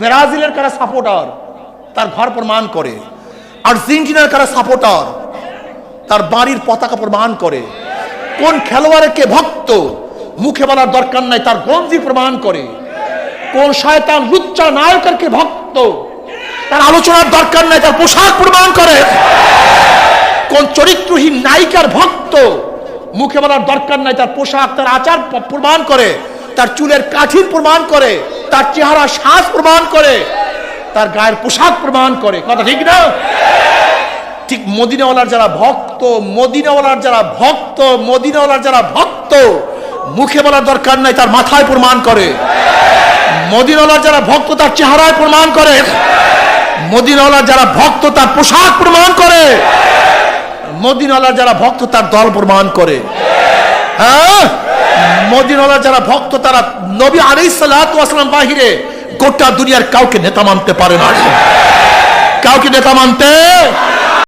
ব্রাজিলের কারা সাপোর্টার, তার ঘর প্রমাণ করে। আর্জেন্টিনার কারা সাপোর্টার, তার বাড়ির পতাকা প্রমাণ করে। কোন খেলোয়াড়ের কে ভক্ত, মুখে বলার দরকার নাই, তার গঞ্জি প্রমাণ করে। কোন শয়তান লুচ্চা নায়কের কে ভক্ত, তার আলোচনার দরকার নাই, তার পোশাক প্রমাণ করে। কোন চরিত্রহীন নায়িকার ভক্ত, মুখে বলার দরকার নাই, তার পোশাক, তার আচার প্রমাণ করে, তার চুলের কাঠির প্রমাণ করে, তার চেহারা শ্বাস প্রমাণ করে, তার গায়ের পোশাক প্রমাণ করে। কথা ঠিক না? ঠিক মদিনাওয়ালার যারা ভক্ত, মদিনাওয়ালার যারা ভক্ত, মদিনাওয়ালার যারা ভক্ত, মুখে বলার দরকার নাই, তার মাথায় প্রমাণ করে। মদিনাওয়ালার যারা ভক্ত, তার চেহারায় প্রমাণ করে। মদিনাওয়ালার যারা ভক্ত, তার পোশাক প্রমাণ করে। মদিনাওয়ালার যারা ভক্ত, তার দল প্রমাণ করে। হ্যাঁ, মদিনাওয়ালার যারা ভক্ত, তারা নবী আলাইহিস সালাতু ওয়াস সালাম বাহিরে গোটা দুনিয়ার কাউকে নেতা মানতে পারে না, কাউকে নেতা মানতে